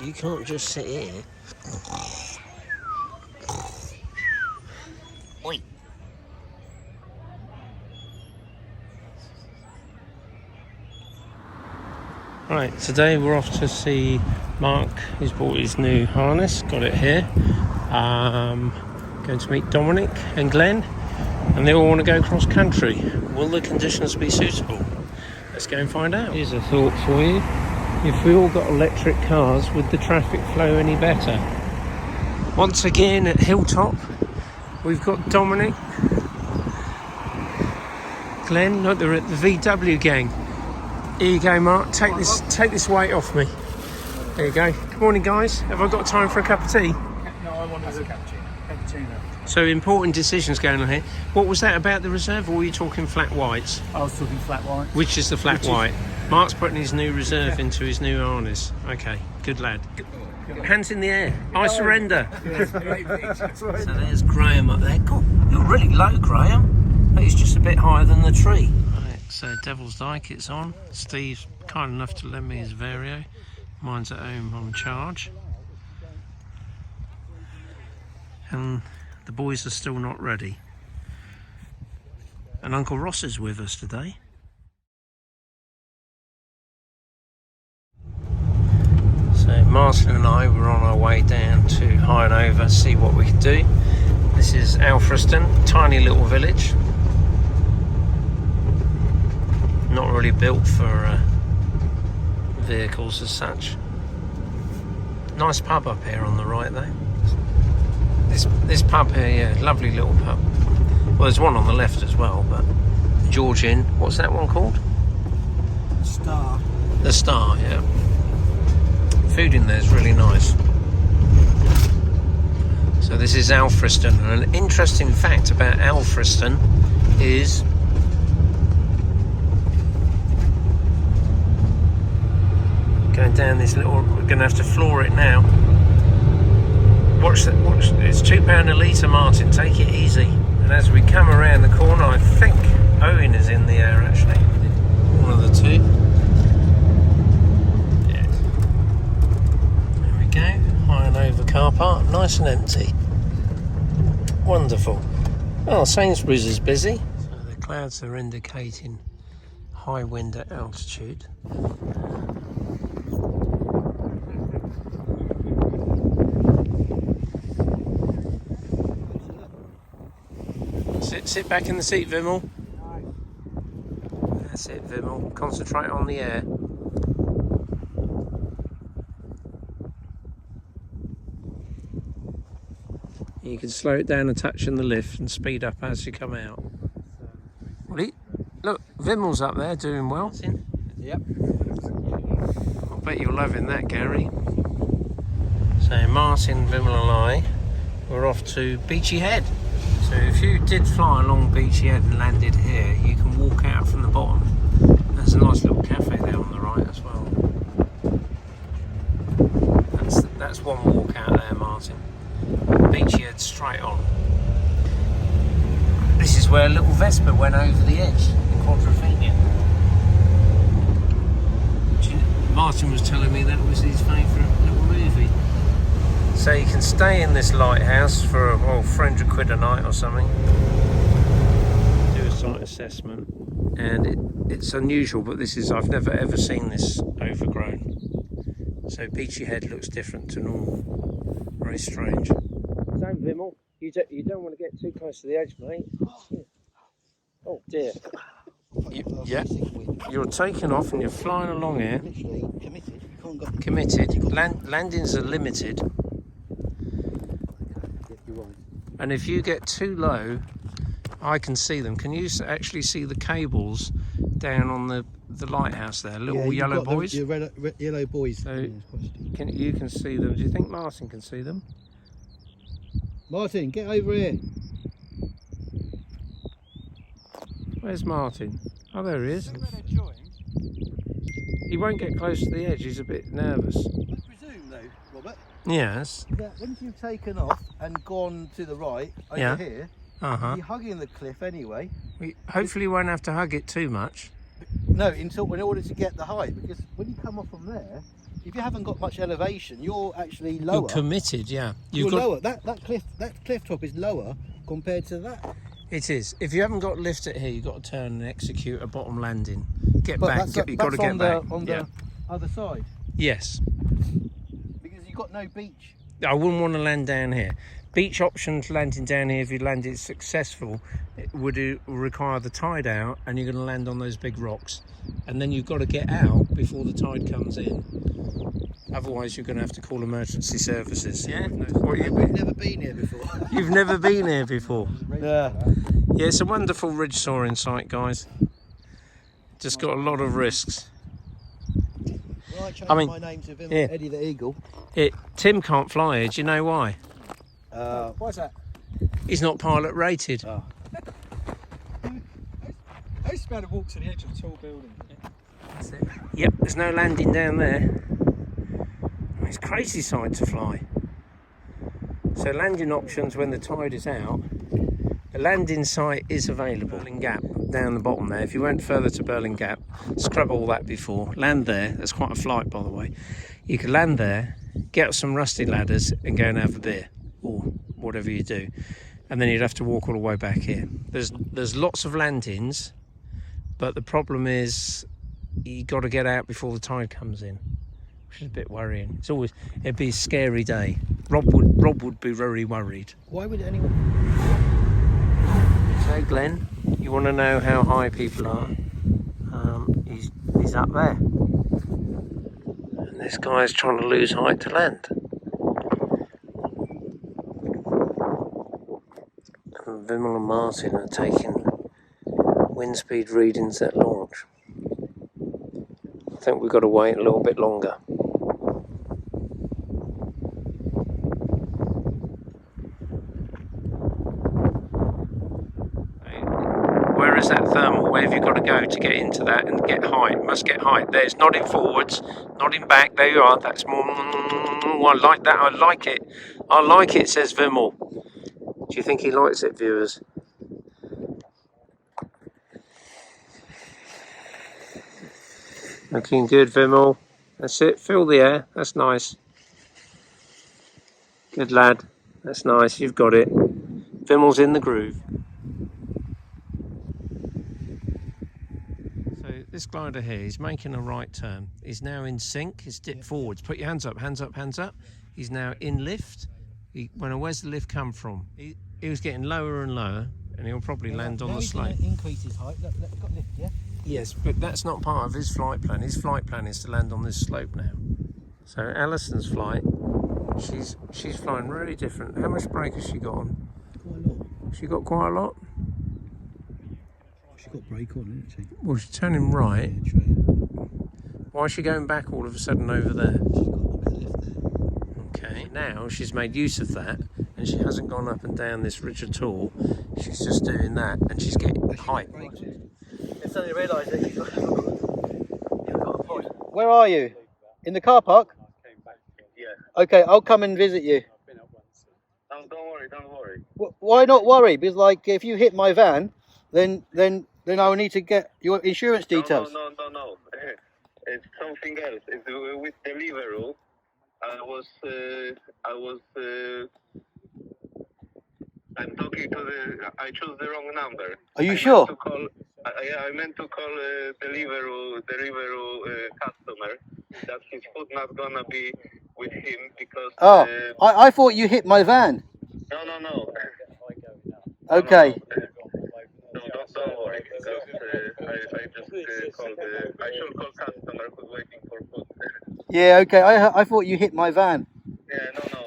You can't just sit here. Oi. Right, today we're off to see Mark. He's bought his new harness, got it here. Going to meet Dominic and Glenn, and they all want to go cross country. Will the conditions be suitable? Let's go and find out. Here's a thought for you. If we all got electric cars, would the traffic flow any better? Once again at Hilltop, we've got Dominic, Glenn, look, they're at the VW gang. Here you go, Mark, take this weight off me. There you go. Good morning, guys. Have I got time for a cup of tea? No, I want a cappuccino. So important decisions going on here. What was that about the reserve, or were you talking flat whites? I was talking flat white. Which is the flat white? Mark's putting his new reserve into his new harness. Okay, good lad. Hands in the air. I surrender. So there's Graham up there. God, you're really low, Graham. But he's just a bit higher than the tree. Right, so Devil's Dyke, it's on. Steve's kind enough to lend me his Vario. Mine's at home on charge. And the boys are still not ready. And Uncle Ross is with us today. So Martin and I were on our way down to High and Over, see what we could do. This is Alfriston, tiny little village. Not really built for vehicles as such. Nice pub up here on the right though. This pub here, yeah, lovely little pub. Well, there's one on the left as well, but George Inn, what's that one called? Star. The Star, yeah. Food in there is really nice. So this is Alfriston, and an interesting fact about Alfriston is going down this little, we're going to have to floor it now. Watch that, watch, it's £2 a litre, Martin, take it easy. And as we come around the corner, I think Owen is in the air actually. One of the two. Yeah. There we go, High and Over car park, nice and empty. Wonderful. Oh, Sainsbury's is busy. So the clouds are indicating high wind at altitude. Sit back in the seat, Vimmel. That's it, Vimmel. Concentrate on the air. You can slow it down a touch in the lift and speed up as you come out. Well, look, Vimmel's up there doing well. Yep. I bet you're loving that, Gary. So Martin, Vimmel and I, we're off to Beachy Head. So if you did fly along Beachy Head and landed here, you can walk out from the bottom. There's a nice little cafe there on the right as well. That's one walk out there, Martin. Beachy Head straight on. This is where little Vespa went over the edge in Quadrophenia. Martin was telling me that was his favourite little movie. So you can stay in this lighthouse for £400 a night or something. Do a site assessment, and it's unusual, but this is, I've never ever seen this overgrown. So Beachy Head looks different to normal. Very strange. Don't Vimmel, you don't want to get too close to the edge, mate. Oh dear. You're taking off and you're flying along here. Committed. Landings are limited. And if you get too low, I can see them. Can you actually see the cables down on the lighthouse there? Little yellow boys? Yellow boys. So you can see them. Do you think Martin can see them? Martin, get over here. Where's Martin? Oh, there he is. He won't get close to the edge. He's a bit nervous. I presume though, Robert, yes, that once you've taken off and gone to the right over here, you're hugging the cliff anyway. We hopefully won't have to hug it too much. No, in order to get the height, because when you come off from there, if you haven't got much elevation, you're actually lower. You're committed, yeah. You're lower. That cliff top is lower compared to that. It is. If you haven't got lift at here, you've got to turn and execute a bottom landing. Get back. You've got to get back. On the other side. Yes. Because you've got no beach. I wouldn't want to land down here. Beach options landing down here, if you landed successful, it would require the tide out, and you're going to land on those big rocks. And then you've got to get out before the tide comes in. Otherwise, you're going to have to call emergency services. Yeah? We've never been here before. You've never been here before? Yeah. Yeah, it's a wonderful ridge soaring site, guys. Just got a lot of risks. Well, I changed my name to Eddie the Eagle. Tim can't fly here. Do you know why? Why's that? He's not pilot rated. Oh. I used to be able to walk to the edge of a tall building. That's it. Yep, there's no landing down there. It's a crazy site to fly. So landing options when the tide is out. The landing site is available. Berlin Gap down the bottom there. If you went further to Berlin Gap, scrub all that before. Land there. That's quite a flight, by the way. You could land there, get some rusty ladders, and go and have a beer or whatever you do. And then you'd have to walk all the way back here. There's lots of landings, but the problem is you got to get out before the tide comes in, which is a bit worrying. It'd be a scary day. Rob would be very worried. Why would anyone? So Glenn, you want to know how high people are? He's up there, and this guy's trying to lose height to land. And Vimmel and Martin are taking wind speed readings at launch. I think we've got to wait a little bit longer. Where is that thermal? Where have you got to go to get into that and get height? Must get height. There's nodding forwards, nodding back. There you are. That's more. I like that. I like it. I like it, says Vimmel. Do you think he likes it, viewers? Looking good, Vimmel. That's it. Fill the air. That's nice. Good lad. That's nice. You've got it. Vimmel's in the groove. So this glider here, he's making a right turn. He's now in sync. He's dipped forwards. Put your hands up, hands up, hands up. He's now in lift. Where's the lift come from? He was getting lower and lower, and he'll probably land on the slope. Increase his height. Look, got lift, yeah? Yes, but that's not part of his flight plan. His flight plan is to land on this slope now. So Alison's flight, she's flying really different. How much brake has she got on? Quite a lot. She got quite a lot? She got brake on, isn't she? Well, she's turning right. Yeah, true. Why is she going back all of a sudden over there? She's got a bit of lift there. Okay, now she's made use of that, and she hasn't gone up and down this ridge at all. She's just doing that, and she's getting height. I suddenly realised that you've got a point. Where are you? In the car park? Yeah. Okay, I'll come and visit you. Don't worry, don't worry. Why not worry? Because like, if you hit my van, then I'll need to get your insurance details. No. It's something else. It's with Deliveroo. I'm talking to I chose the wrong number. Are you sure? I meant to call Deliveroo customer. That his food not gonna be with him because. Oh, I thought you hit my van. No. Okay. No, don't worry. Because I just called. I should call customer who's waiting for food. Yeah. Okay. I thought you hit my van. Yeah. No.